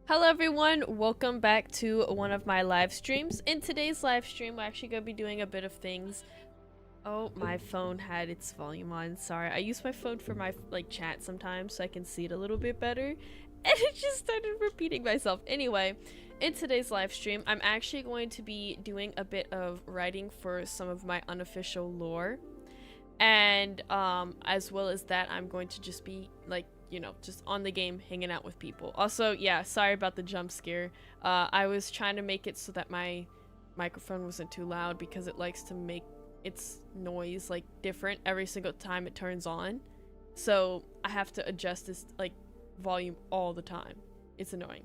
Hello everyone, welcome back to one of my live streams. In today's live stream, we're actually going to be doing a bit of things. Oh, my phone had its volume on, sorry. I use my phone for my chat sometimes so I can see it a little bit better. And it just started repeating myself. Anyway, in today's live stream, I'm actually going to be doing a bit of writing for some of my unofficial lore. And as well as that, I'm going to just be just on the game hanging out with people. Also, yeah, sorry about the jump scare. I was trying to make it so that my microphone wasn't too loud because it likes to make its noise different every single time it turns on, so I have to adjust this volume all the time. It's annoying.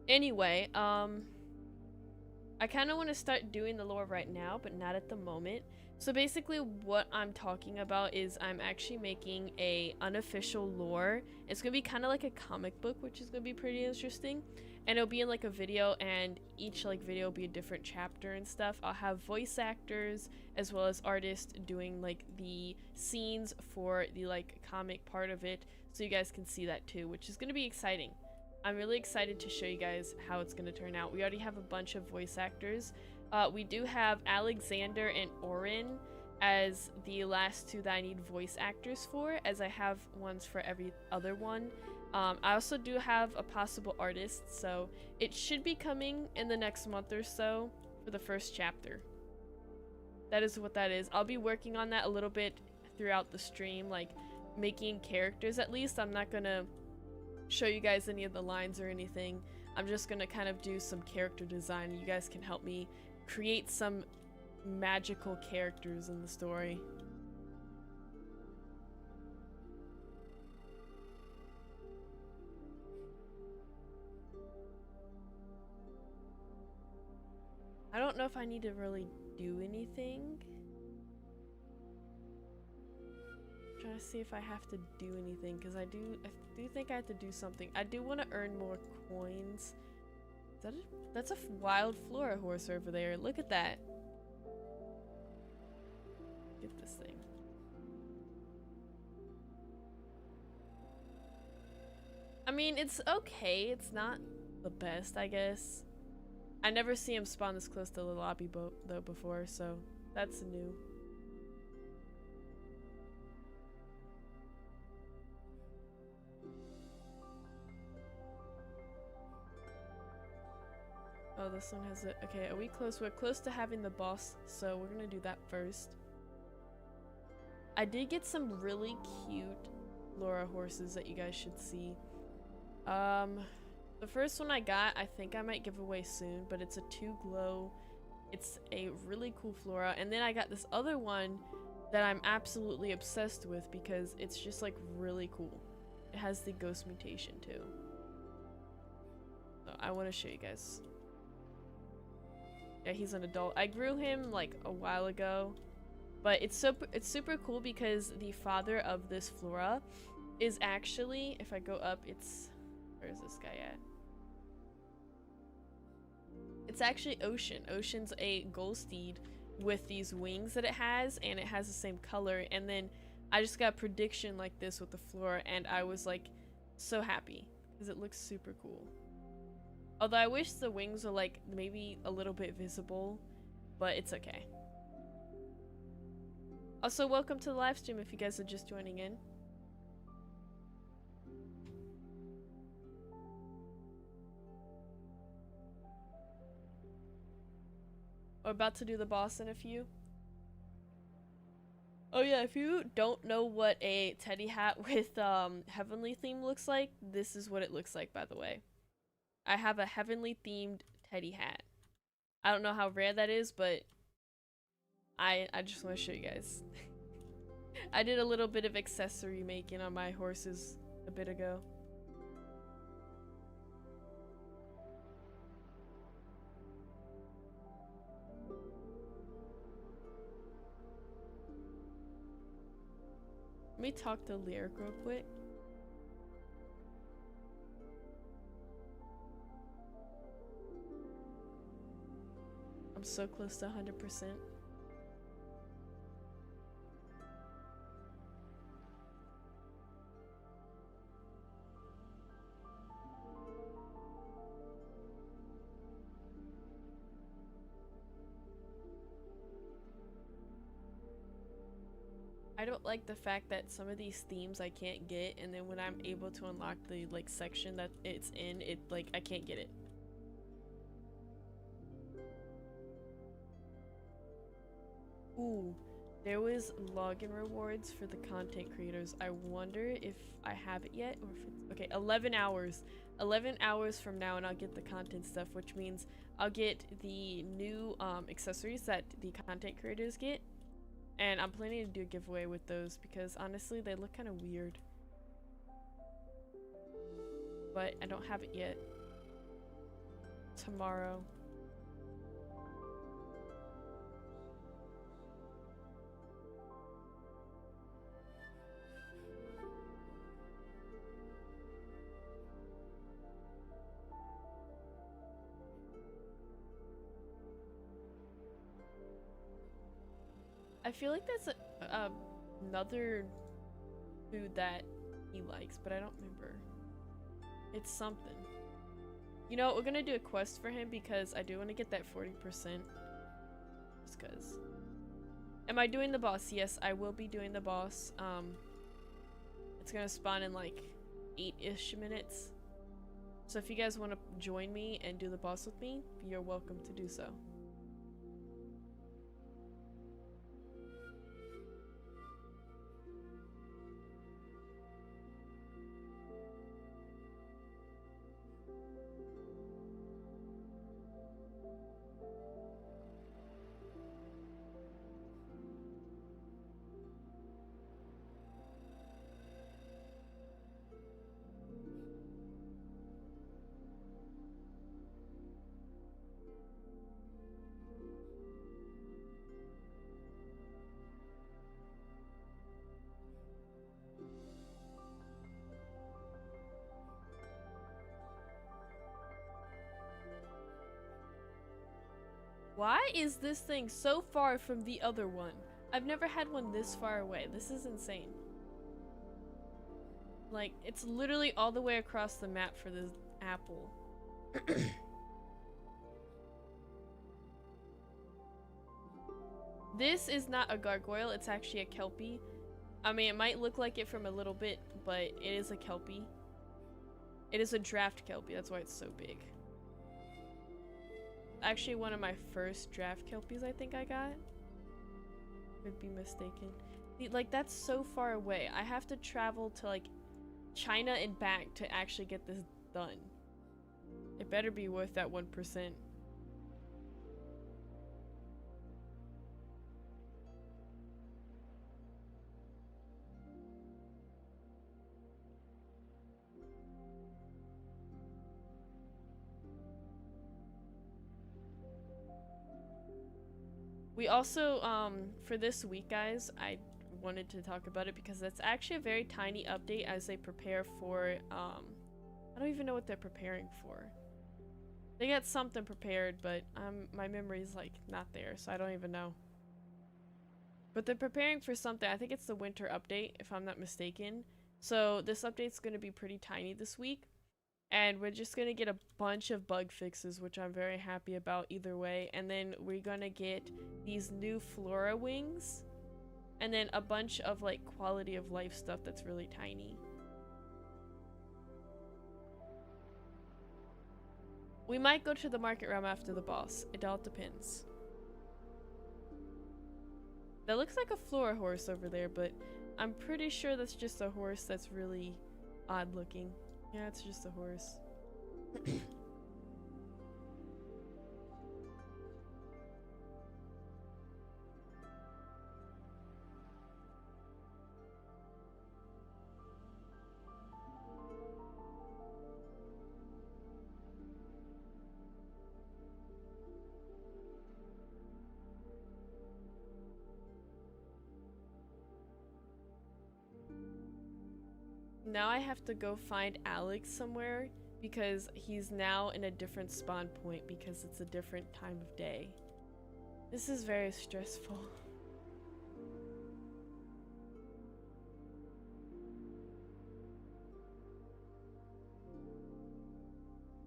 Anyway, I kind of want to start doing the lore right now, but not at the moment. So basically what I'm talking about is I'm actually making a unofficial lore. It's going to be kind of like a comic book, which is going to be pretty interesting. And it'll be in like a video, and each video will be a different chapter and stuff. I'll have voice actors as well as artists doing the scenes for the comic part of it, so you guys can see that too, which is going to be exciting. I'm really excited to show you guys how it's going to turn out. We already have a bunch of voice actors. We do have Alexander and Orin as the last two that I need voice actors for, as I have ones for every other one. I also do have a possible artist, so it should be coming in the next month or so for the first chapter. That is what that is. I'll be working on that a little bit throughout the stream, making characters at least. I'm not gonna show you guys any of the lines or anything. I'm just gonna kind of do some character design. You guys can help me create some magical characters in the story. I don't know if I need to really do anything. I'm trying to see if I have to do anything, because I do think I have to do something. I do want to earn more coins. Is that that's a wild flora horse over there. Look at that. Get this thing. I mean, it's okay. It's not the best, I guess. I never see him spawn this close to the lobby boat though before, so that's new. Oh, this one has it. Okay, are we close? We're close to having the boss, so we're gonna do that first. I did get some really cute Laura horses that you guys should see. The first one I got, I think I might give away soon, but it's a 2-glow. It's a really cool flora. And then I got this other one that I'm absolutely obsessed with because it's just really cool. It has the ghost mutation too. So I want to show you guys. Yeah, he's an adult. I grew him a while ago, but it's super cool because the father of this flora is actually, if I go up, where's this guy at? It's actually Ocean. Ocean's a gold steed with these wings that it has, and it has the same color. And then I just got a prediction like this with the flora, and I was so happy because it looks super cool. Although I wish the wings were maybe a little bit visible, but it's okay. Also, welcome to the live stream if you guys are just joining in. We're about to do the boss in a few. Oh yeah, if you don't know what a teddy hat with heavenly theme looks like, this is what it looks like, by the way. I have a heavenly themed teddy hat. I don't know how rare that is, but I just want to show you guys. I did a little bit of accessory making on my horses a bit ago. Let me talk to Lyric real quick. I'm so close to 100%. don't like the fact that some of these themes I can't get, and then when I'm able to unlock the like section that it's in, it like I can't get it. Ooh, there was login rewards for the content creators. I wonder if I have it yet, or if it's okay. 11 hours. 11 hours from now, and I'll get the content stuff, which means I'll get the new accessories that the content creators get. And I'm planning to do a giveaway with those because honestly they look kind of weird. But I don't have it yet. Tomorrow. I feel like that's another food that he likes, but I don't remember. It's something. You know, we're gonna do a quest for him because I do want to get that 40%. Just cause. Am I doing the boss? Yes, I will be doing the boss. It's gonna spawn in like 8-ish minutes. So if you guys want to join me and do the boss with me, you're welcome to do so. Why is this thing so far from the other one? I've never had one this far away. This is insane. Like, it's literally all the way across the map for this apple. This is not a gargoyle, it's actually a kelpie. I mean, it might look like it from a little bit, but it is a kelpie. It is a draft kelpie, that's why it's so big. Actually one of my first draft kelpies I think I got. Could be mistaken. Like, that's so far away. I have to travel to like China and back to actually get this done. It better be worth that 1%. We also, for this week, guys, I wanted to talk about it because that's actually a very tiny update as they prepare for, I don't even know what they're preparing for. They got something prepared, but my memory's, like, not there, so I don't even know. But they're preparing for something. I think it's the winter update, if I'm not mistaken. So this update's going to be pretty tiny this week. And we're just gonna get a bunch of bug fixes, which I'm very happy about either way. And then we're gonna get these new flora wings. And then a bunch of like quality of life stuff that's really tiny. We might go to the market realm after the boss. It all depends. That looks like a flora horse over there, but I'm pretty sure that's just a horse that's really odd looking. Yeah, it's just a horse. Now I have to go find Alex somewhere because he's now in a different spawn point because it's a different time of day. This is very stressful.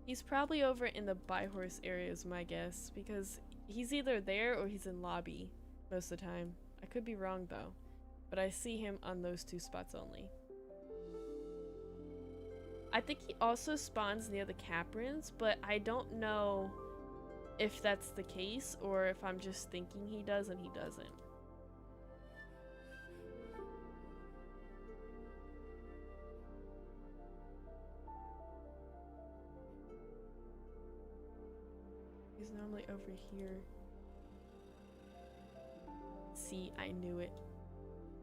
He's probably over in the buy horse area is my guess because he's either there or he's in lobby most of the time. I could be wrong though. but I see him on those 2 spots only. I think he also spawns near the Caprins, but I don't know if that's the case or if I'm just thinking he does and he doesn't. He's normally over here. See, I knew it.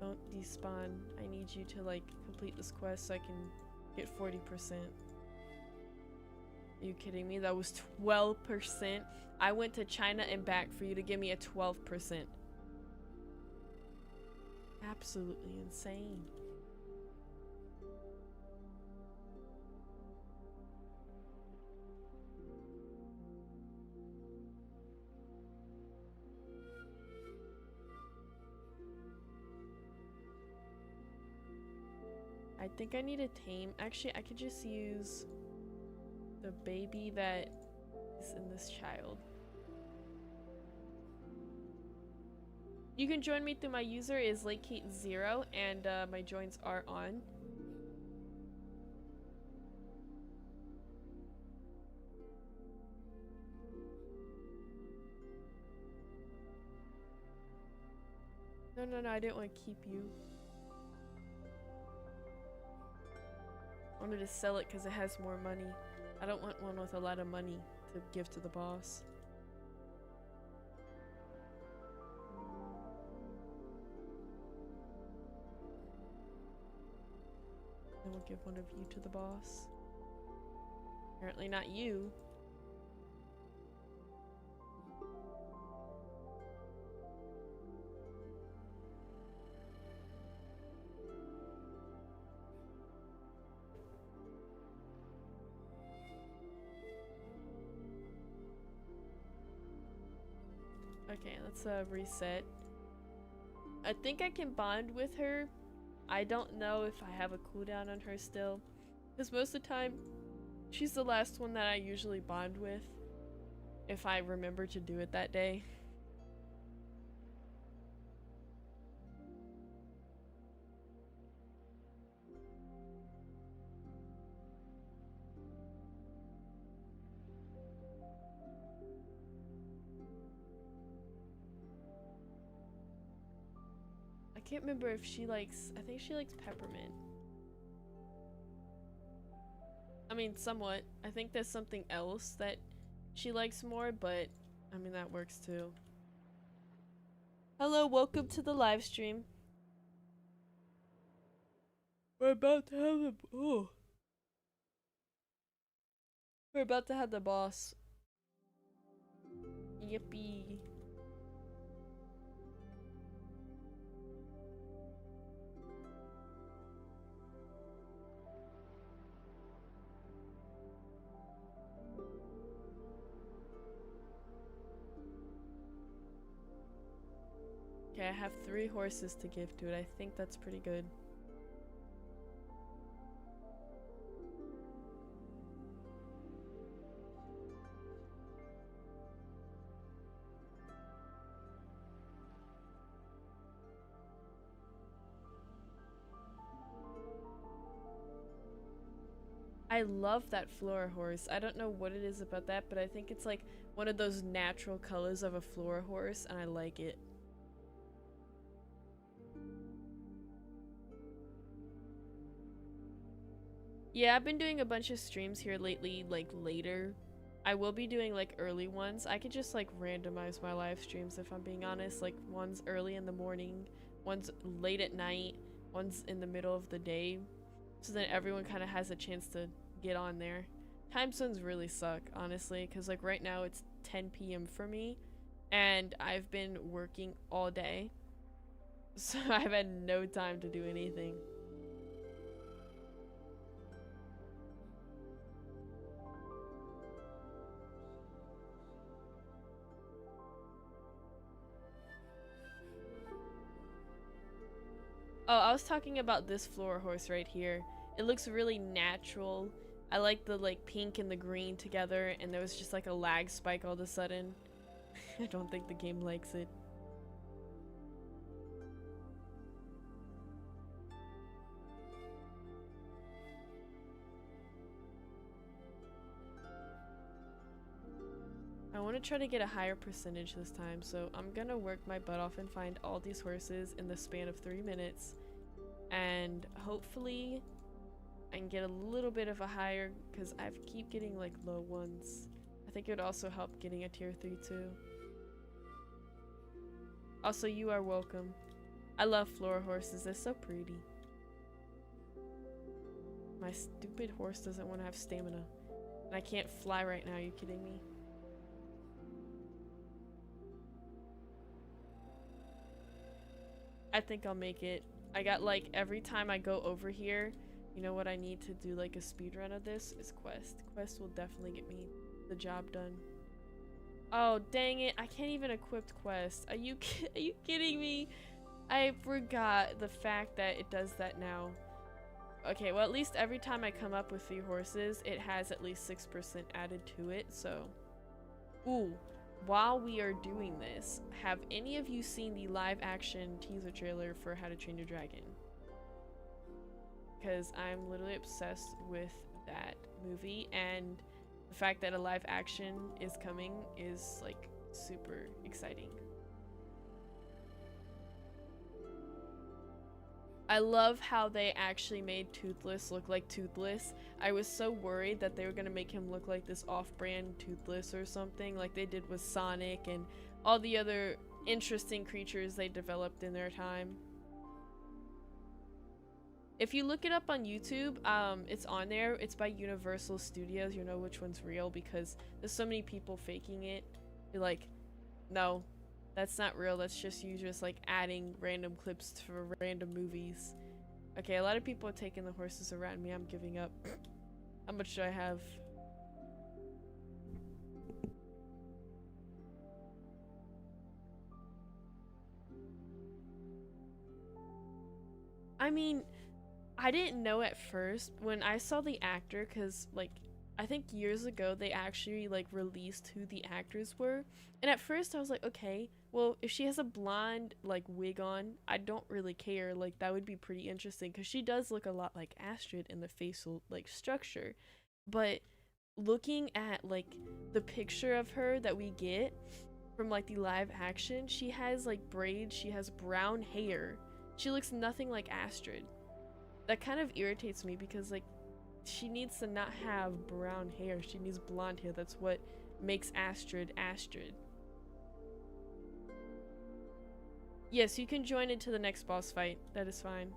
Don't despawn. I need you to like complete this quest so I can get 40%. Are you kidding me? That was 12%. I went to China and back for you to give me a 12%. Absolutely insane. I think I need a tame. Actually, I could just use the baby that is in this child. You can join me through my user is LateKate0 and my joins are on. No, I didn't want to keep you. I wanted to sell it because it has more money. I don't want one with a lot of money to give to the boss. Then we'll give one of you to the boss. Apparently not you. Okay, let's reset. I think I can bond with her. I don't know if I have a cooldown on her still, because most of the time she's the last one that I usually bond with if I remember to do it that day. I can't remember if she likes, I think she likes peppermint. I mean, somewhat. I think there's something else that she likes more, but I mean, that works too. Hello, welcome to the live stream. We're about to have the We're about to have the boss. Yippee. Okay, I have 3 horses to give to it. I think that's pretty good. I love that Flora horse. I don't know what it is about that, but I think it's like one of those natural colors of a Flora horse, and I like it. Yeah, I've been doing a bunch of streams here lately, like later. I will be doing like early ones. I could just like randomize my live streams if I'm being honest. Like one's early in the morning, one's late at night, one's in the middle of the day. So then everyone kind of has a chance to get on there. Time zones really suck, honestly, because like right now it's 10 p.m. for me and I've been working all day. So I've had no time to do anything. Oh, I was talking about this Flora horse right here. It looks really natural. I like the like pink and the green together, and there was just like a lag spike all of a sudden. I don't think the game likes it. to try to get a higher percentage this time, so I'm gonna work my butt off and find all these horses in the span of 3 minutes, and hopefully I can get a little bit of a higher, because I keep getting like low ones. I think it would also help getting a tier 3 too. Also, you are welcome. I love floor horses, they're so pretty. My stupid horse doesn't want to have stamina. And I can't fly right now, are you kidding me? I think I'll make it. I got like, every time I go over here, you know what I need to do like a speed run of this is quest. Quest will definitely get me the job done. Oh, dang it. I can't even equip quest. Are you kidding me? I forgot the fact that it does that now. Okay, well at least every time I come up with 3 horses, it has at least 6% added to it, so. Ooh, while we are doing this, have any of you seen the live action teaser trailer for How to Train Your Dragon? Because I'm literally obsessed with that movie, and the fact that a live action is coming is like super exciting. I love how they actually made Toothless look like Toothless. I was so worried that they were gonna make him look like this off-brand Toothless or something like they did with Sonic and all the other interesting creatures they developed in their time. If you look it up on YouTube, it's on there. It's by Universal Studios. You know which one's real because there's so many people faking it. You're like, no, that's not real. That's just you just like adding random clips for random movies. Okay, a lot of people are taking the horses around me. I'm giving up. How much do I have? I mean, I didn't know at first when I saw the actor, because like I think years ago they actually like released who the actors were, and at first I was like, okay, well if she has a blonde like wig on, I don't really care, like that would be pretty interesting because she does look a lot like Astrid in the facial like structure. But looking at like the picture of her that we get from like the live action, she has like braids, she has brown hair, she looks nothing like Astrid. That kind of irritates me because like she needs to not have brown hair, she needs blonde hair. That's what makes Astrid Astrid. Yes, you can join into the next boss fight, that is fine.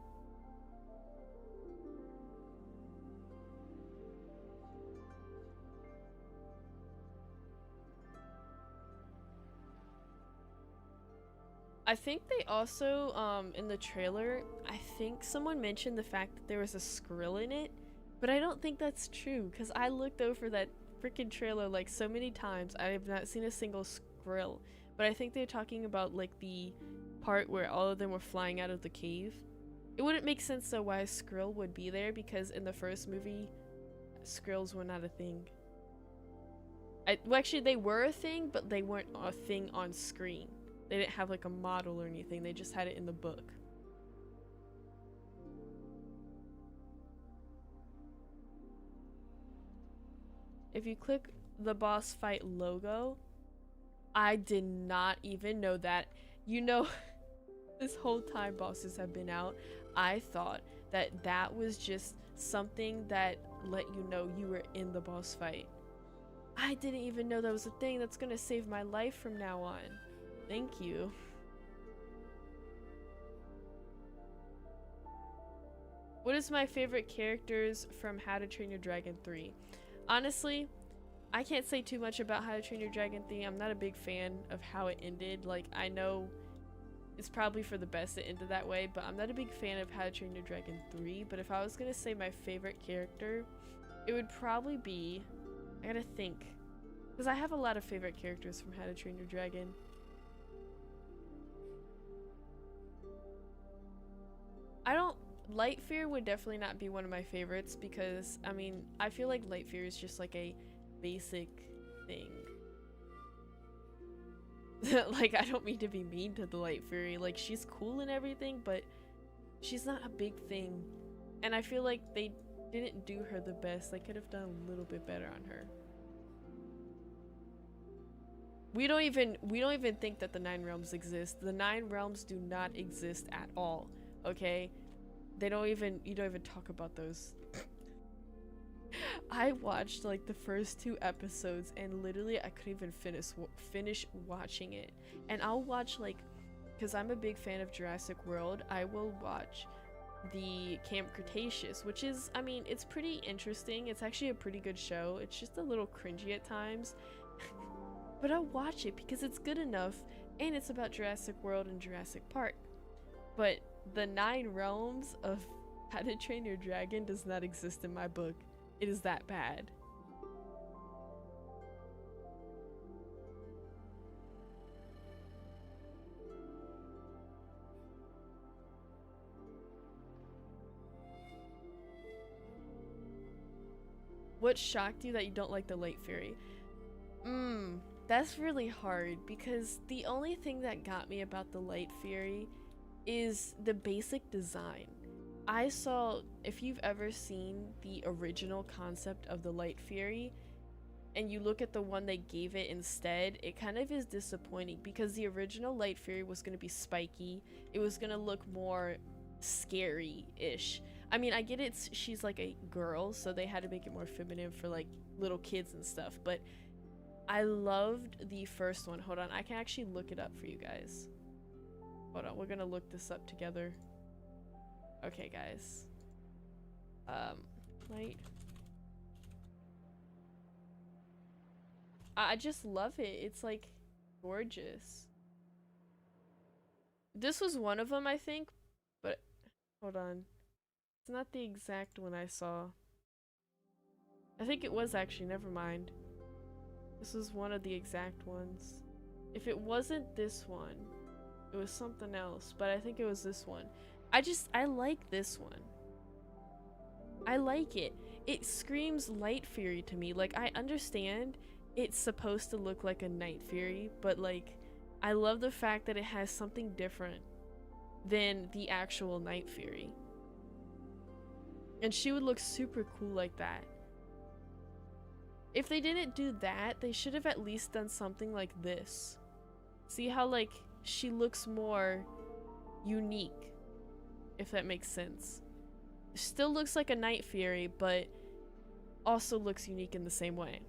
I think they also, in the trailer, I think someone mentioned the fact that there was a Skrill in it, but I don't think that's true, because I looked over that freaking trailer like so many times. I have not seen a single Skrill, but I think they're talking about like the part where all of them were flying out of the cave. It wouldn't make sense though why a Skrill would be there, because in the first movie, Skrills were not a thing. Well, actually, they were a thing, but they weren't a thing on screen. They didn't have like a model or anything, they just had it in the book. If you click the boss fight logo, I did not even know that. You know, this whole time bosses have been out, I thought that that was just something that let you know you were in the boss fight. I didn't even know that was a thing. That's gonna save my life from now on. Thank you. What is my favorite characters from How to Train Your Dragon 3? Honestly, I can't say too much about How to Train Your Dragon 3. I'm not a big fan of how it ended. Like, I know it's probably for the best it ended that way, but I'm not a big fan of How to Train Your Dragon 3. But if I was gonna say my favorite character, it would probably be, I gotta think, because I have a lot of favorite characters from How to Train Your Dragon. Lightfear would definitely not be one of my favorites because, I mean, I feel like Lightfear is just like a basic thing. Like, I don't mean to be mean to the Light Fury, like, she's cool and everything, but she's not a big thing. And I feel like they didn't do her the best. They could have done a little bit better on her. We don't even think that the nine realms exist. The nine realms do not exist at all. Okay? You don't even talk about those. I watched like the first two episodes and literally I couldn't even finish watching it. And I'll watch like, because I'm a big fan of Jurassic World, I will watch the Camp Cretaceous, which is, I mean, it's pretty interesting. It's actually a pretty good show. It's just a little cringy at times. But I'll watch it because it's good enough and it's about Jurassic World and Jurassic Park. But the nine realms of How to Train Your Dragon does not exist in my book. It is that bad. What shocked you that you don't like the Light Fury? That's really hard because the only thing that got me about the Light Fury is the basic design. I saw, if you've ever seen the original concept of the Light Fury and you look at the one they gave it instead, it kind of is disappointing because the original Light Fury was going to be spiky. It was going to look more scary-ish. I mean, I get she's like a girl, so they had to make it more feminine for like little kids and stuff, but I loved the first one. Hold on, I can actually look it up for you guys. Hold on, we're gonna look this up together. Okay, guys. Light. I just love it. It's like gorgeous. This was one of them, I think, but hold on. It's not the exact one I saw. I think it was actually, never mind. This was one of the exact ones. If it wasn't this one, it was something else, but I think it was this one. I like this one. I like it. It screams Light Fury to me. Like, I understand it's supposed to look like a Night Fury, but like, I love the fact that it has something different than the actual Night Fury. And she would look super cool like that. If they didn't do that, they should have at least done something like this. See how like she looks more unique, if that makes sense. Still looks like a Night Fury, but also looks unique in the same way.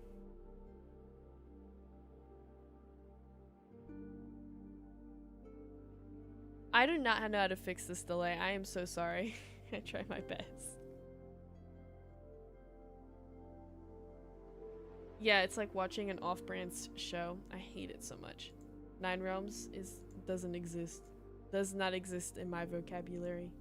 I do not know how to fix this delay. I am so sorry. I tried my best. Yeah, it's like watching an off-brand show. I hate it so much. Nine Realms doesn't exist. Does not exist in my vocabulary.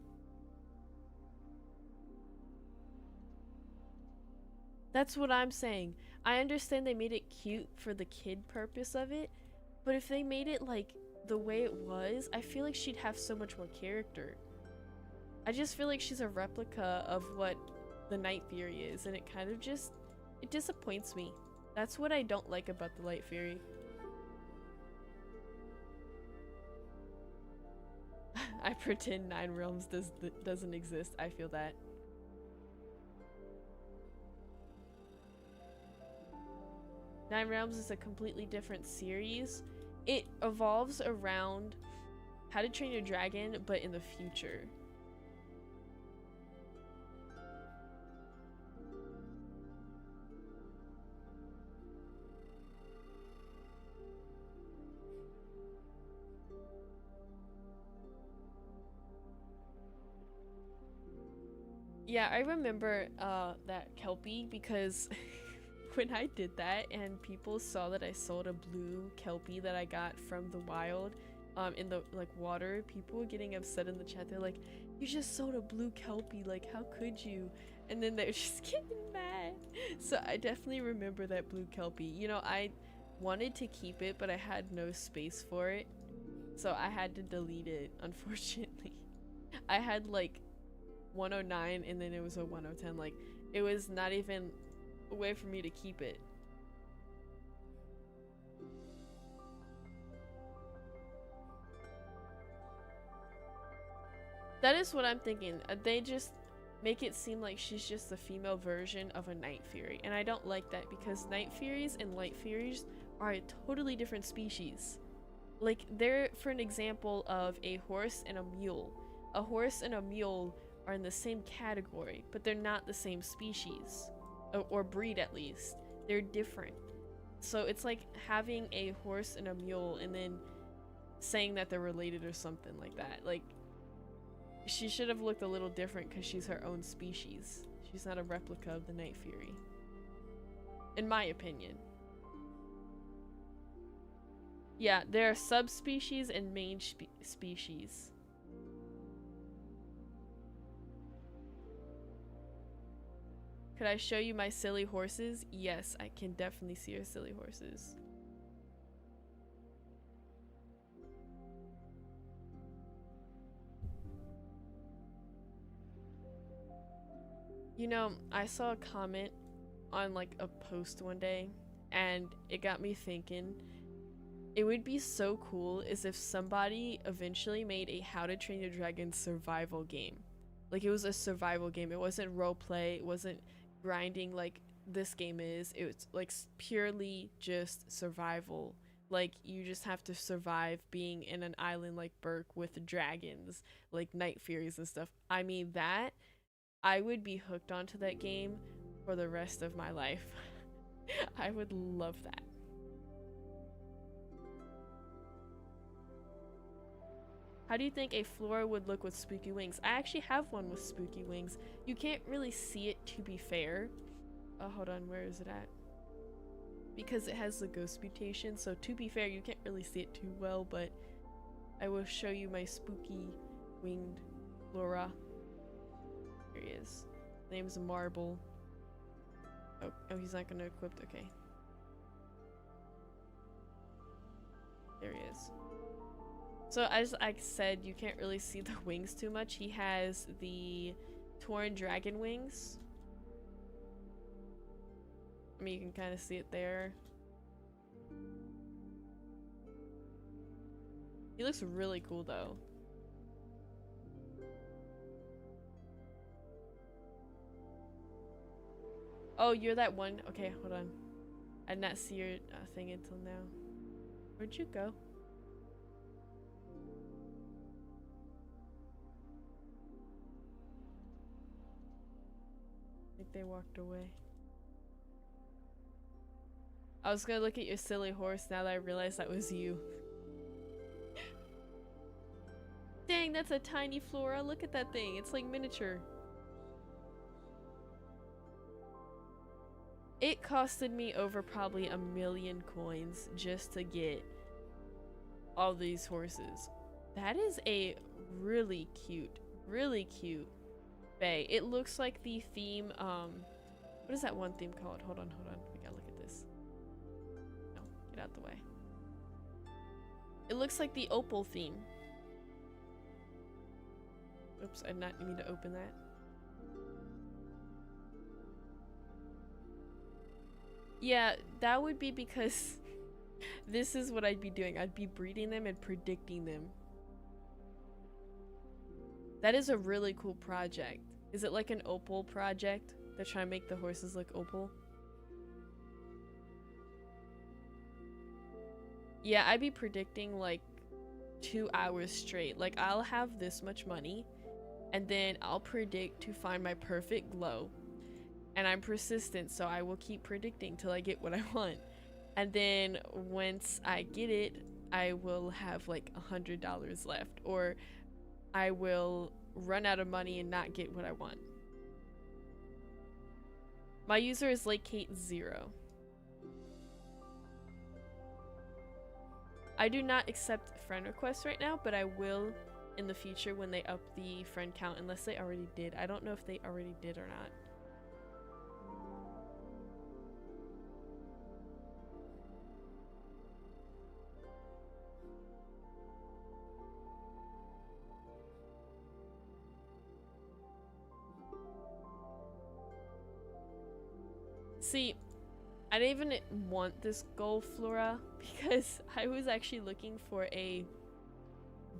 That's what I'm saying. I understand they made it cute for the kid purpose of it, but if they made it like the way it was, I feel like she'd have so much more character. I just feel like she's a replica of what the Night Fury is, and it kind of just, it disappoints me. That's what I don't like about the Light Fury. I pretend Nine Realms doesn't exist. I feel that. Nine Realms is a completely different series. It evolves around How to Train Your Dragon, but in the future. Yeah, I remember that Kelpie because when I did that and people saw that I sold a blue Kelpie that I got from the wild in the like water, people were getting upset in the chat. They're like, you just sold a blue Kelpie, like how could you? And then they're just getting mad. So I definitely remember that blue Kelpie. You know, I wanted to keep it, but I had no space for it. So I had to delete it, unfortunately. I had like 109 and then it was a 1010. Like it was not even a way for me to keep it. That is what I'm thinking. They just make it seem like she's just the female version of a Night Fury, and I don't like that because Night Furies and Light Furies are a totally different species. Like, they're for an example of a horse and a mule. A horse and a mule are in the same category, but they're not the same species. Or breed, at least. They're different. So it's like having a horse and a mule and then saying that they're related or something like that. Like, she should have looked a little different because she's her own species. She's not a replica of the Night Fury. In my opinion. Yeah, there are subspecies and main species. Could I show you my silly horses? Yes, I can definitely see your silly horses. You know, I saw a comment on like a post one day and it got me thinking. It would be so cool as if somebody eventually made a How to Train Your Dragon survival game. Like, it was a survival game. It wasn't roleplay. It wasn't grinding like this game is. It was like purely just survival. Like, you just have to survive being in an island like Berk with dragons, like Night Furies and stuff. I mean, that, I would be hooked onto that game for the rest of my life. I would love that. How do you think a Flora would look with spooky wings? I actually have one with spooky wings. You can't really see it, to be fair. Oh, hold on, where is it at? Because it has the ghost mutation, so to be fair, you can't really see it too well, but I will show you my spooky winged Flora. Here he is. His name's Marble. Oh, he's not gonna equip. Okay. There he is. So as I said, you can't really see the wings too much. He has the Torn Dragon wings. I mean, you can kind of see it there. He looks really cool though. Oh, you're that one? Okay, hold on. I did not see your thing until now. Where'd you go? I think they walked away. I was gonna look at your silly horse now that I realized that was you. Dang, that's a tiny Flora. Look at that thing. It's like miniature. It costed me over probably 1,000,000 coins just to get all these horses. That is a really cute bay. It looks like the theme, what is that one theme called? Hold on. We gotta look at this. No, get out the way. It looks like the opal theme. Oops, I did not mean to open that. Yeah, that would be because this is what I'd be doing. I'd be breeding them and predicting them. That is a really cool project. Is it like an opal project? They're trying to make the horses look opal? Yeah, I'd be predicting like 2 hours straight. Like, I'll have this much money and then I'll predict to find my perfect glow. And I'm persistent, so I will keep predicting till I get what I want. And then once I get it, I will have like $100 left, or I will run out of money and not get what I want. My user is LakeKate0. I do not accept friend requests right now, but I will in the future when they up the friend count, unless they already did. I don't know if they already did or not. See, I didn't even want this gold Flora because I was actually looking for a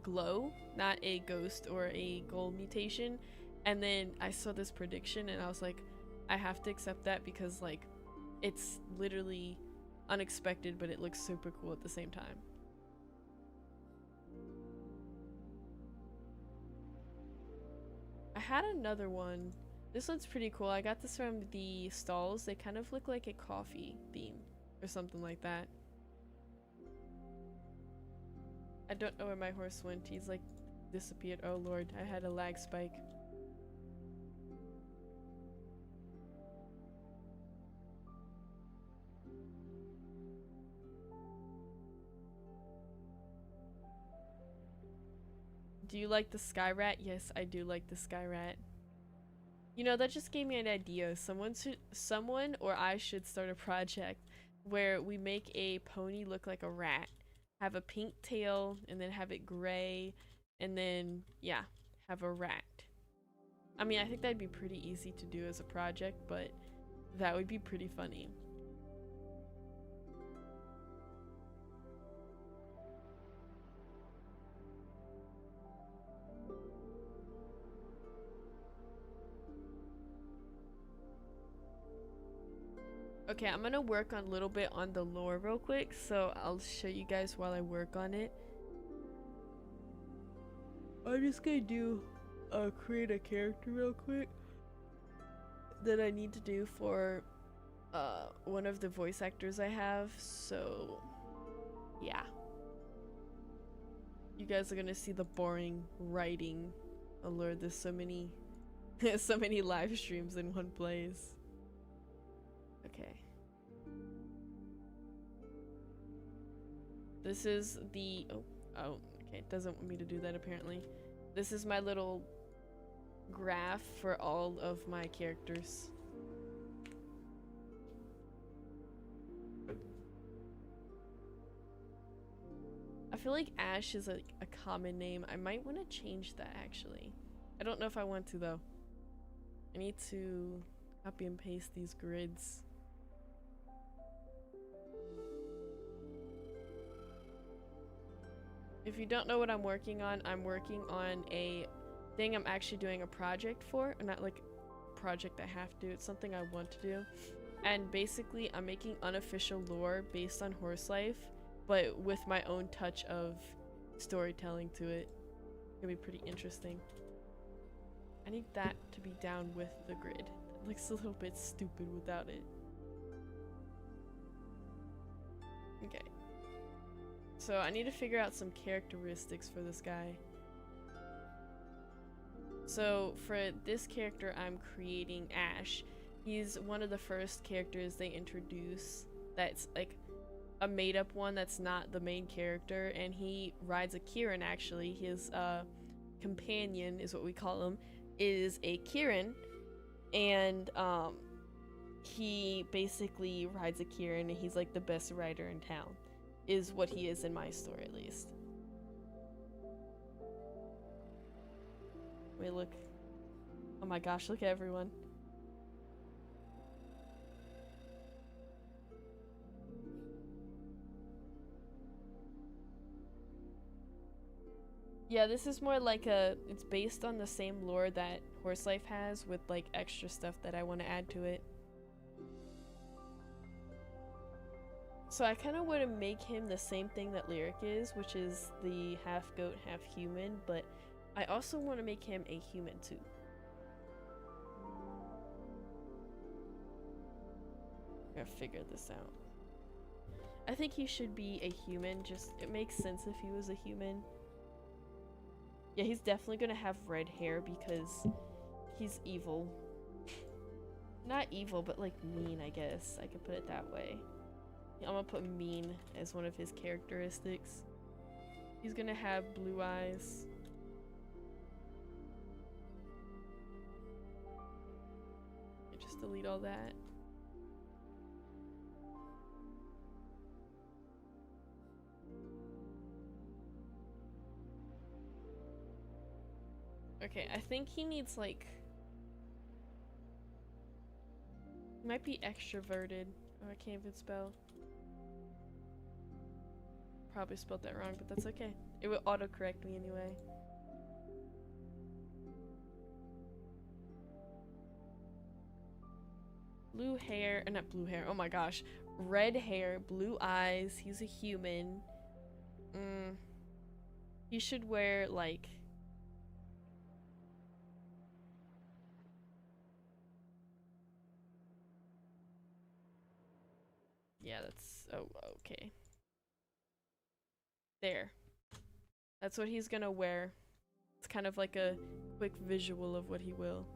glow, not a ghost or a gold mutation. And then I saw this prediction and I was like, I have to accept that because like it's literally unexpected, but it looks super cool at the same time. I had another one. This one's pretty cool. I got this from the stalls. They kind of look like a coffee theme or something like that. I don't know where my horse went. He's like disappeared. Oh lord, I had a lag spike. Do you like the sky rat? Yes, I do like the sky rat. You know, that just gave me an idea. Someone or I should start a project where we make a pony look like a rat, have a pink tail, and then have it gray, and then, yeah, have a rat. I mean, I think that'd be pretty easy to do as a project, but that would be pretty funny. Okay, I'm gonna work on a little bit on the lore real quick, so I'll show you guys while I work on it. I'm just gonna do create a character real quick that I need to do for one of the voice actors I have, so yeah. You guys are gonna see the boring writing. Oh lord, there's so many so many live streams in one place. Okay. This is the oh okay, it doesn't want me to do that apparently. This is my little graph for all of my characters. I feel like Ash is a common name. I might want to change that actually. I don't know if I want to though. I need to copy and paste these grids. If you don't know what I'm working on a thing I'm actually doing a project for, not like a project I have to, it's something I want to do. And basically I'm making unofficial lore based on horse life, but with my own touch of storytelling to it. It's gonna be pretty interesting. I need that to be down with the grid. It looks a little bit stupid without it. Okay. So I need to figure out some characteristics for this guy. So for this character I'm creating Ash. He's one of the first characters they introduce that's like a made-up one that's not the main character, and he rides a Kieran actually. His companion is what we call him, is a Kieran, and he basically rides a Kieran and he's like the best rider in town. Is what he is in my story at least. Wait, look. Oh my gosh, look at everyone. Yeah, this is more like it's based on the same lore that Horse Life has with like extra stuff that I want to add to it. So I kind of want to make him the same thing that Lyric is, which is the half goat, half human, but I also want to make him a human too. I gotta figure this out. I think he should be a human, just it makes sense if he was a human. Yeah, he's definitely gonna have red hair because he's evil. Not evil, but like mean, I guess. I could put it that way. I'm gonna put mean as one of his characteristics. He's gonna have blue eyes. Just delete all that. Okay, I think he needs like... He might be extroverted. Oh, I can't even spell. Probably spelled that wrong, but that's okay. It will autocorrect me anyway. Blue hair, not blue hair, oh my gosh. Red hair, blue eyes, he's a human. He should wear, like... Yeah, that's... Oh, okay. There. That's what he's gonna wear. It's kind of like a quick visual of what he will.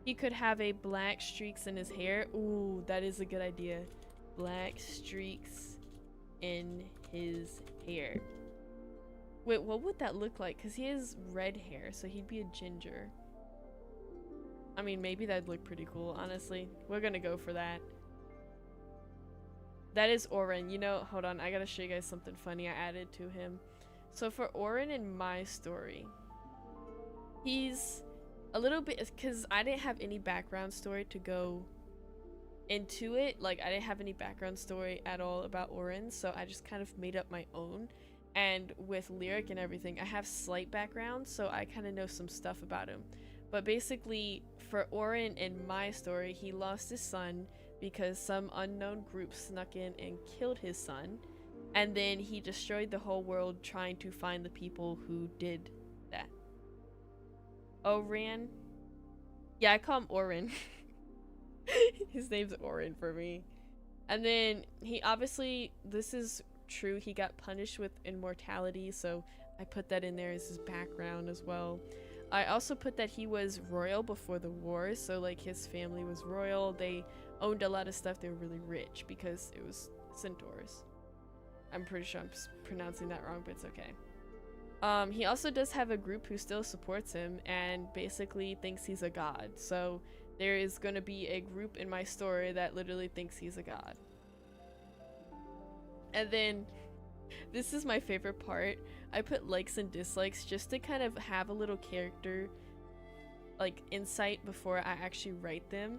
He could have a black streaks in his hair. Ooh, that is a good idea. Black streaks in his hair. Wait, what would that look like? Because he has red hair, so he'd be a ginger. I mean, maybe that'd look pretty cool, honestly. We're gonna go for that. That is Oren. You know, hold on, I gotta show you guys something funny I added to him. So for Oren in my story, he's a little bit, because I didn't have any background story to go into it. Like, I didn't have any background story at all about Oren, so I just kind of made up my own. And with lyric and everything, I have slight background, so I kind of know some stuff about him. But basically, for Oren in my story, he lost his son because some unknown group snuck in and killed his son. And then he destroyed the whole world trying to find the people who did that. Oren? Yeah, I call him Oren. His name's Oren for me. And then he obviously, this is true, he got punished with immortality, so I put that in there as his background as well. I also put that he was royal before the war, so like his family was royal, they owned a lot of stuff, they were really rich because it was centaurs. I'm pretty sure I'm pronouncing that wrong, but it's okay. He also does have a group who still supports him and basically thinks he's a god, so there is going to be a group in my story that literally thinks he's a god. And then, this is my favorite part, I put likes and dislikes just to kind of have a little character, like, insight before I actually write them.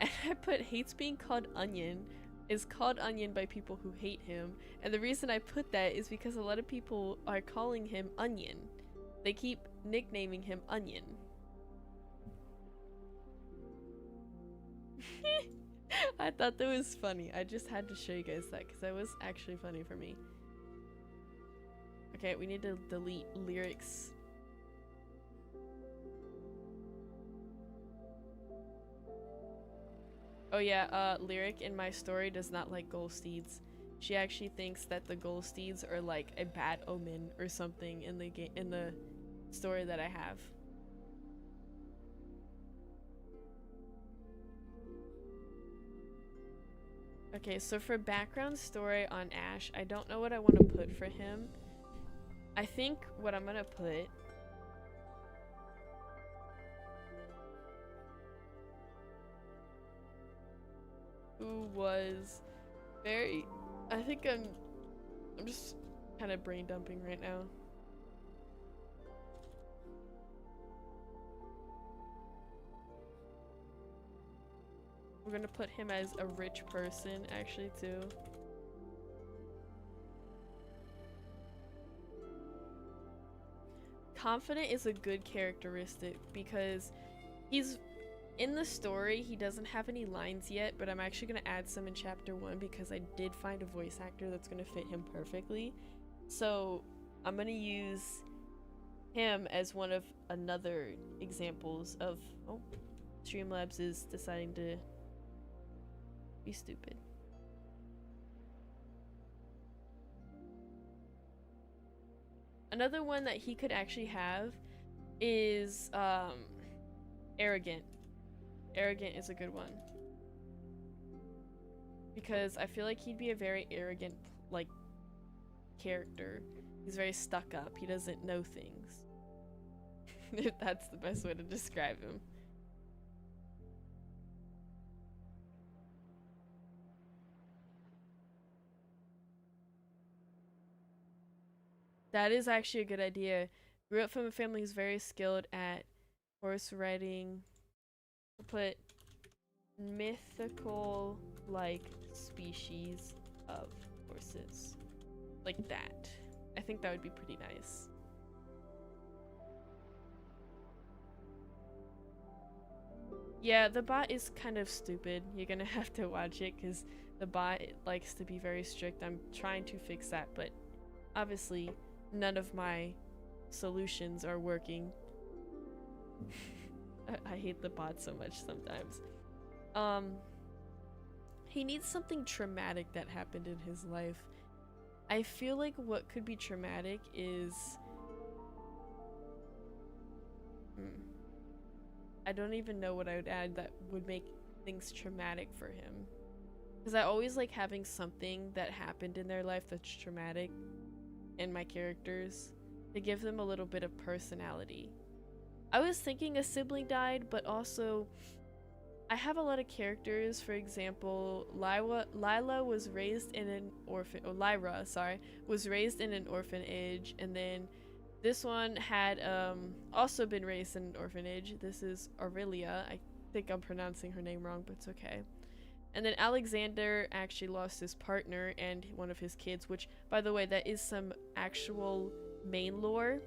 And I put hates being called Onion, is called Onion by people who hate him. And the reason I put that is because a lot of people are calling him Onion. They keep nicknaming him Onion. I thought that was funny. I just had to show you guys that because that was actually funny for me. Okay, we need to delete lyrics. Oh yeah, Lyric in my story does not like gold steeds. She actually thinks that the gold steeds are like a bad omen or something in the story that I have. Okay, so for background story on Ash, I don't know what I want to put for him. I think what I'm gonna put who was very, I think I'm just kind of brain dumping right now. We're gonna put him as a rich person actually too. Confident is a good characteristic because he's in the story, he doesn't have any lines yet, but I'm actually going to add some in chapter 1 because I did find a voice actor that's going to fit him perfectly. So I'm going to use him as one of another examples of... Oh, Streamlabs is deciding to be stupid. Another one that he could actually have is Arrogant. Arrogant is a good one. Because I feel like he'd be a very arrogant, like, character. He's very stuck up. He doesn't know things. That's the best way to describe him. That is actually a good idea. Grew up from a family who's very skilled at horse riding. We'll put mythical, like, species of horses. Like that. I think that would be pretty nice. Yeah, the bot is kind of stupid. You're gonna have to watch it because the bot likes to be very strict. I'm trying to fix that, but obviously none of my solutions are working. I hate the bot so much sometimes. He needs something traumatic that happened in his life. I feel like what could be traumatic is I don't even know what I would add that would make things traumatic for him. Because I always like having something that happened in their life that's traumatic in my characters to give them a little bit of personality. I was thinking a sibling died, but also I have a lot of characters. For example, Lila was raised in an Lyra, sorry, was raised in an orphanage, and then this one had also been raised in an orphanage. This is Aurelia. I think I'm pronouncing her name wrong, but it's okay. And then Alexander actually lost his partner and one of his kids, which, by the way, that is some actual main lore.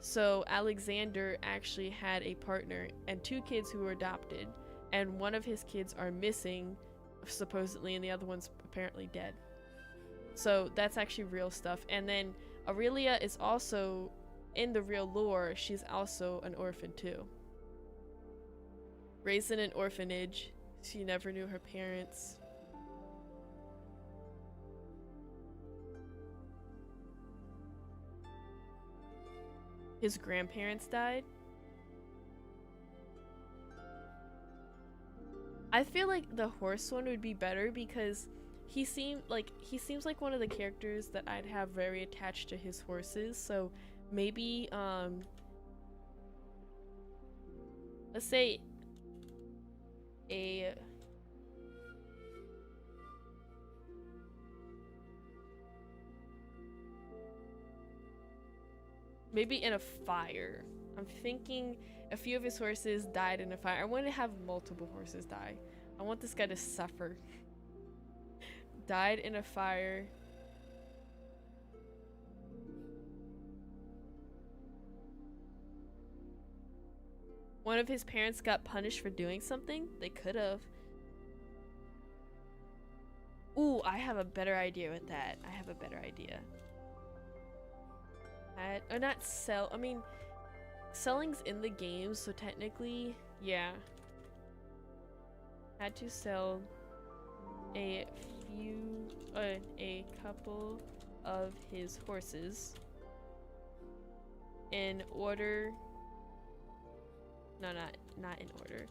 So Alexander actually had a partner and 2 kids who were adopted, and one of his kids are missing, supposedly, and the other one's apparently dead. So that's actually real stuff. And then Aurelia is also, in the real lore, she's also an orphan too. Raised in an orphanage, she never knew her parents. His grandparents died. I feel like the horse one would be better because he seems like one of the characters that I'd have very attached to his horses. So maybe let's say maybe in a fire. I'm thinking a few of his horses died in a fire. I want to have multiple horses die. I want this guy to suffer. Died in a fire. One of his parents got punished for doing something? They could have. Ooh, I have a better idea with that. I have a better idea. Or not sell. I mean, selling's in the game, so technically, yeah. Had to sell a couple of his horses in order. No, not in order.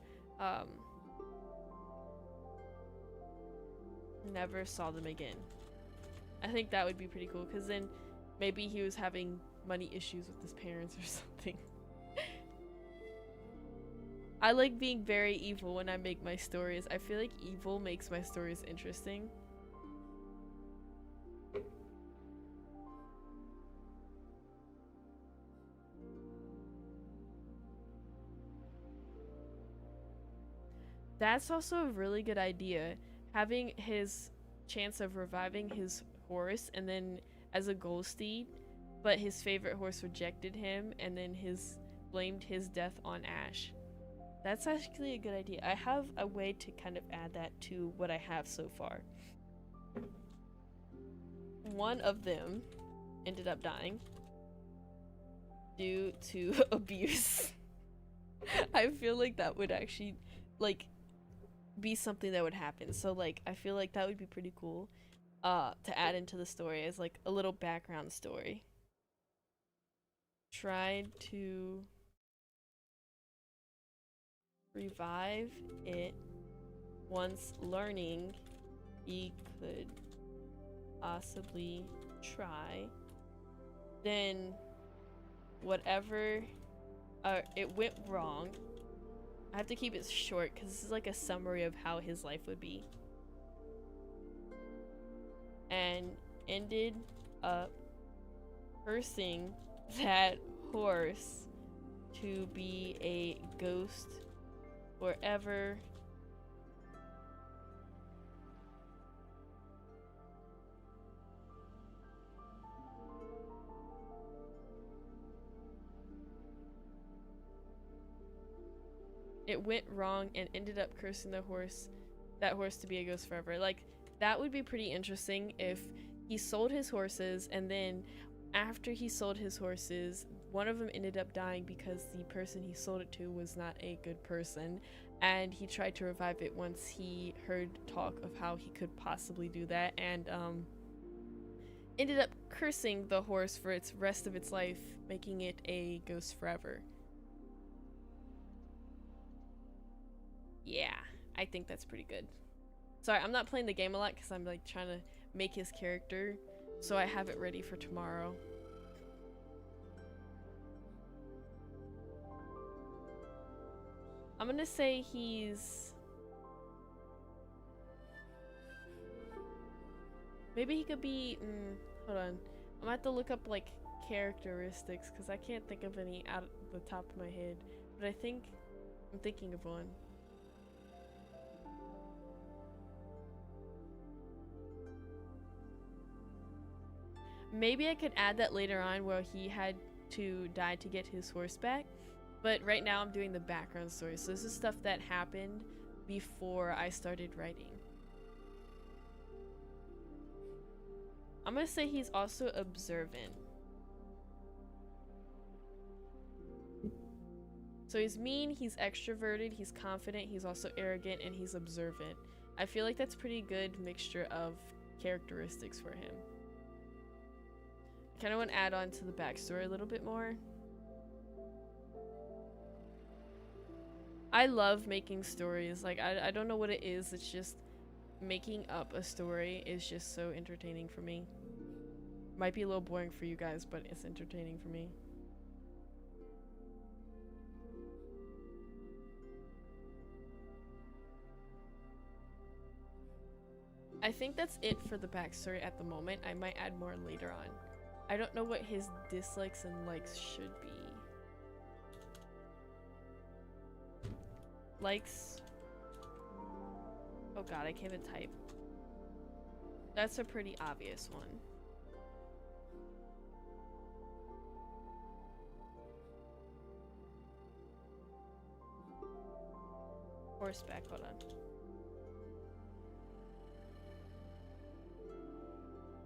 Never saw them again. I think that would be pretty cool, because then maybe he was having money issues with his parents or something. I like being very evil when I make my stories. I feel like evil makes my stories interesting. That's also a really good idea. Having his chance of reviving his horse and then as a gold steed, but his favorite horse rejected him and then blamed his death on Ash. That's actually a good idea. I have a way to kind of add that to what I have so far. One of them ended up dying due to abuse. I feel like that would actually, like, be something that would happen. So, like, I feel like that would be pretty cool to add into the story as, like, a little background story. Tried to revive it once learning he could possibly try. Then whatever it went wrong. I have to keep it short because this is like a summary of how his life would be. And ended up cursing that horse to be a ghost forever. it went wrong and ended up cursing that horse to be a ghost forever. Like, that would be pretty interesting if he sold his horses, and then after he sold his horses, one of them ended up dying because the person he sold it to was not a good person, and he tried to revive it once he heard talk of how he could possibly do that, and ended up cursing the horse for its rest of its life, making it a ghost forever. Yeah, I think that's pretty good. Sorry, I'm not playing the game a lot because I'm like trying to make his character so I have it ready for tomorrow. I'm gonna say he's... maybe he could be... hold on. I'm gonna have to look up like characteristics because I can't think of any out of the top of my head. But I think I'm thinking of one. Maybe I could add that later on where he had to die to get his horse back. But right now I'm doing the background story. So this is stuff that happened before I started writing. I'm gonna say he's also observant. So he's mean, he's extroverted, he's confident, he's also arrogant, and he's observant. I feel like that's pretty good mixture of characteristics for him. I kind of want to add on to the backstory a little bit more. I love making stories. Like, I don't know what it is. It's just making up a story is just so entertaining for me. Might be a little boring for you guys, but it's entertaining for me. I think that's it for the backstory at the moment. I might add more later on. I don't know what his dislikes and likes should be. Likes. Oh god, I can't even type. That's a pretty obvious one. Horseback, hold on.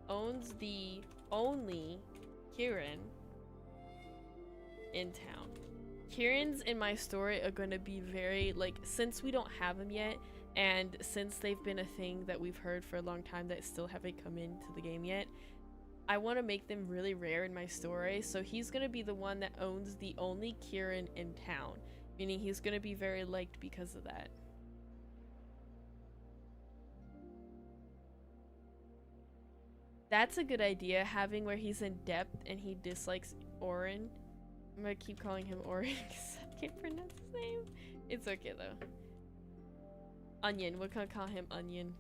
Owns the only Kieran in town. Kieran's in my story are going to be very, like, since we don't have him yet, and since they've been a thing that we've heard for a long time that still haven't come into the game yet, I want to make them really rare in my story, so he's going to be the one that owns the only Kieran in town, meaning he's going to be very liked because of that. That's a good idea, having where he's in depth and he dislikes Orin. I'm gonna keep calling him Orin because I can't pronounce his name. It's okay though. Onion, we're gonna call him Onion.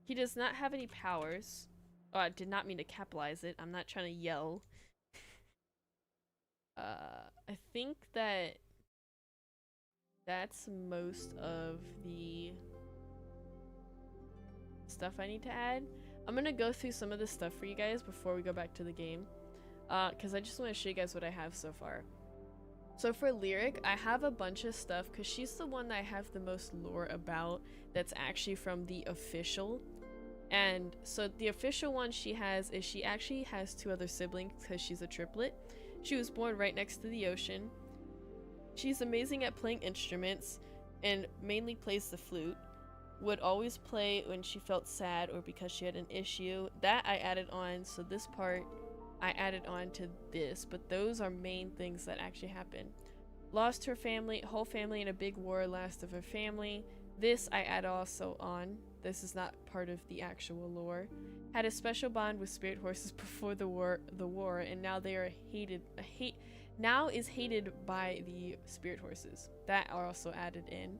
He does not have any powers. Oh, I did not mean to capitalize it. I'm not trying to yell. I think that's most of the stuff I need to add. I'm gonna go through some of the stuff for you guys before we go back to the game. Because I just want to show you guys what I have so far. So for Lyric, I have a bunch of stuff because she's the one that I have the most lore about that's actually from the official. And so the official one she has is she actually has 2 other siblings because she's a triplet. She was born right next to the ocean. She's amazing at playing instruments and mainly plays the flute. Would always play when she felt sad or because she had an issue. That I added on, so this part I added on to this, but those are main things that actually happened. Lost her family, whole family in a big war, last of her family. This I add also on. This is not part of the actual lore. Had a special bond with spirit horses before the war, and now they are now is hated by the spirit horses. That are also added in.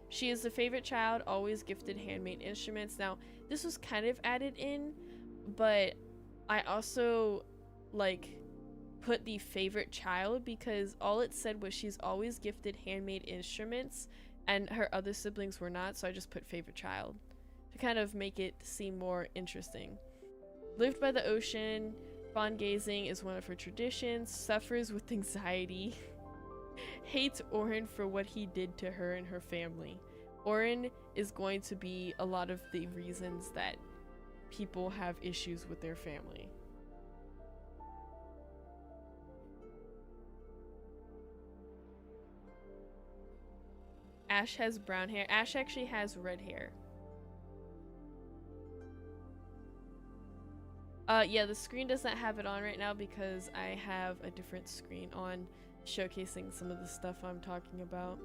She is the favorite child, always gifted handmade instruments. Now, this was kind of added in, but I also like put the favorite child because all it said was she's always gifted handmade instruments. and her other siblings were not, so I just put favorite child to kind of make it seem more interesting. Lived by the ocean, fawn gazing is one of her traditions, suffers with anxiety, hates Orin for what he did to her and her family. Orin is going to be a lot of the reasons that people have issues with their family. Ash has brown hair. Ash actually has red hair. Yeah, the screen doesn't have it on right now because I have a different screen on showcasing some of the stuff I'm talking about.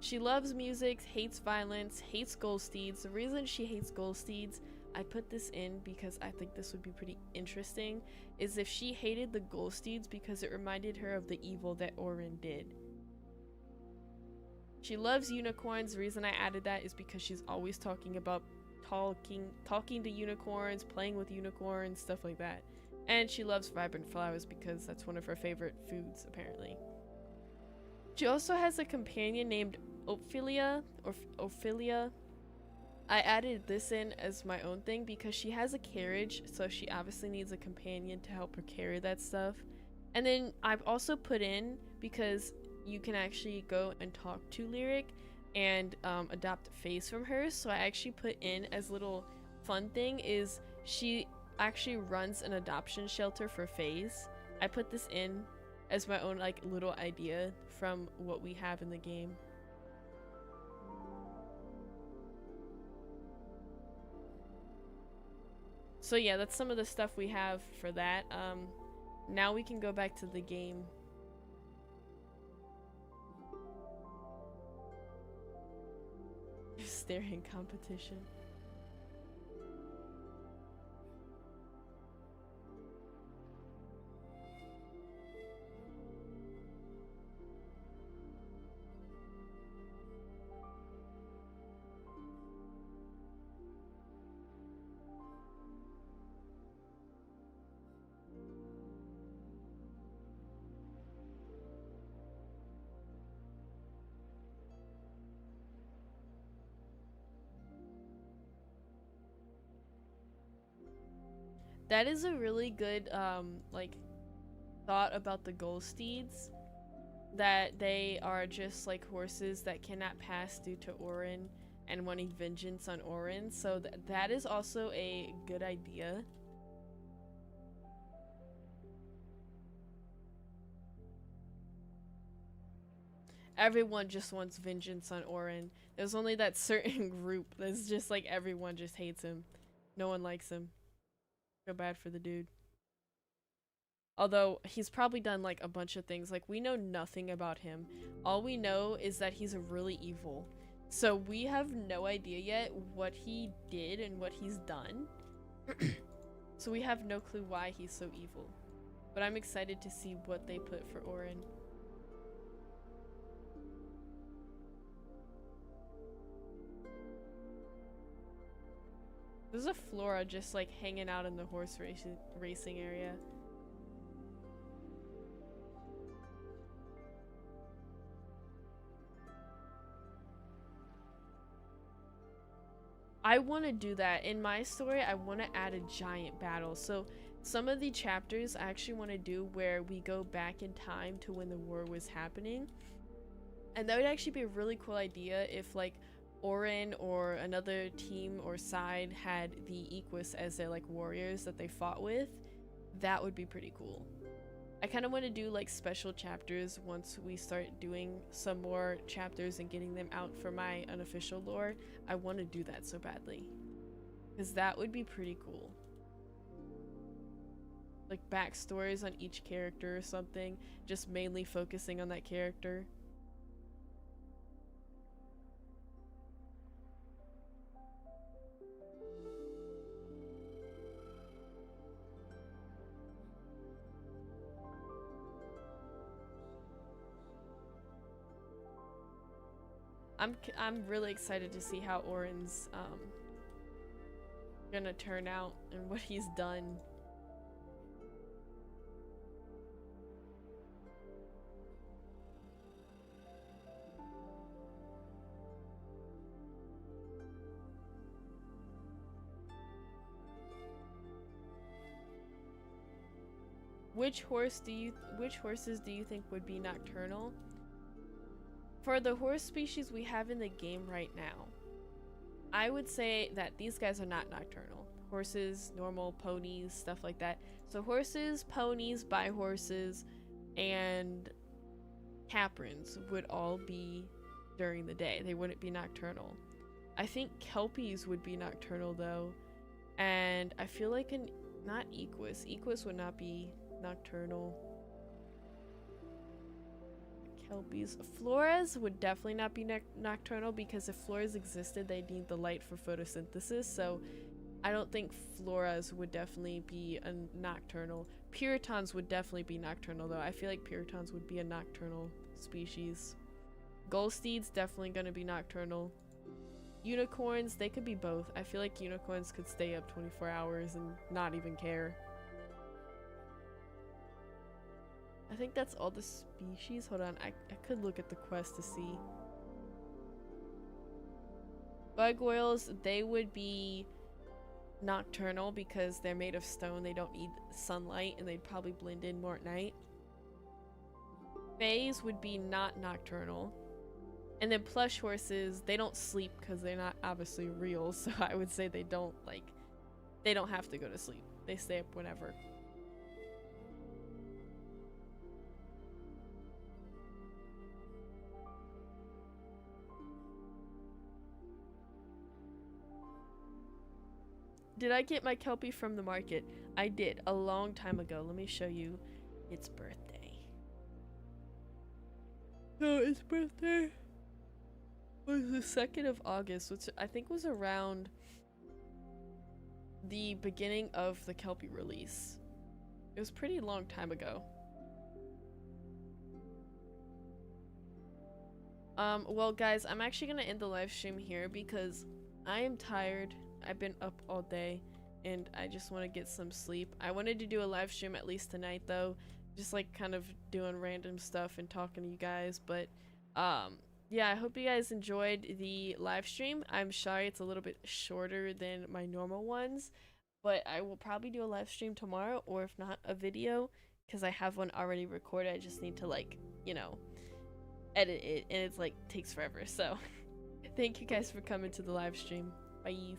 She loves music, hates violence, hates gold steeds. The reason she hates gold steeds, I put this in because I think this would be pretty interesting, is if she hated the gold steeds because it reminded her of the evil that Orin did. She loves unicorns. The reason I added that is because she's always talking about talking to unicorns, playing with unicorns, stuff like that. And she loves vibrant flowers because that's one of her favorite foods, apparently. She also has a companion named Ophelia, or Ophelia. I added this in as my own thing because she has a carriage, so she obviously needs a companion to help her carry that stuff. And then I've also put in, because you can actually go and talk to Lyric and adopt a face from her, so I actually put in as little fun thing is she actually runs an adoption shelter for Fays. I put this in as my own like little idea from what we have in the game. So yeah, that's some of the stuff we have for that. Now we can go back to the game. Staring competition. That is a really good like thought about the gold steeds, that they are just like horses that cannot pass due to Orin and wanting vengeance on Orin. So that is also a good idea. Everyone just wants vengeance on Orin. There's only that certain group that's just like everyone just hates him. No one likes him. Feel bad for the dude. Although he's probably done like a bunch of things. Like we know nothing about him. All we know is that he's really evil. So we have no idea yet what he did and what he's done. So we have no clue why he's so evil. But I'm excited to see what they put for Orin. There's a Flora just like hanging out in the horse racing area. I want to do that. In my story, I want to add a giant battle. So some of the chapters I actually want to do where we go back in time to when the war was happening. And that would actually be a really cool idea if like Orin or another team or side had the Equus as their like warriors that they fought with. That would be pretty cool. I kind of want to do like special chapters once we start doing some more chapters and getting them out for my unofficial lore. I want to do that so badly because that would be pretty cool. Like backstories on each character or something, just mainly focusing on that character. I'm really excited to see how Orin's gonna turn out and what he's done. which horses do you think would be nocturnal? For the horse species we have in the game right now, I would say that these guys are not nocturnal. Horses, normal ponies, stuff like that. So horses, ponies, bi horses, and caprins would all be during the day. They wouldn't be nocturnal. I think kelpies would be nocturnal though, and I feel like not equus. Equus would not be nocturnal. Kelpies. Floras would definitely not be nocturnal because if floras existed, they'd need the light for photosynthesis. So I don't think floras would definitely be a nocturnal. Puritans would definitely be nocturnal though. I feel like puritans would be a nocturnal species. Goldsteeds definitely gonna be nocturnal. Unicorns, they could be both. I feel like unicorns could stay up 24 hours and not even care. I think that's all the species. Hold on, I could look at the quest to see. Gargoyles, they would be nocturnal because they're made of stone. They don't need sunlight and they'd probably blend in more at night. Fays would be not nocturnal. And then plush horses, they don't sleep because they're not obviously real, so I would say they don't have to go to sleep. They stay up whenever. Did I get my kelpie from the market? I did, a long time ago. Let me show you its birthday. No, its birthday was the 2nd of August, which I think was around the beginning of the kelpie release. It was a pretty long time ago. Well guys, I'm actually gonna end the live stream here because I am tired. I've been up all day and I just want to get some sleep. I wanted to do a live stream at least tonight though, just like kind of doing random stuff and talking to you guys, but yeah, I hope you guys enjoyed the live stream. I'm sorry it's a little bit shorter than my normal ones, but I will probably do a live stream tomorrow, or if not, a video, because I have one already recorded. I just need to, like, you know, edit it, and it's like takes forever. So thank you guys for coming to the live stream. Bye.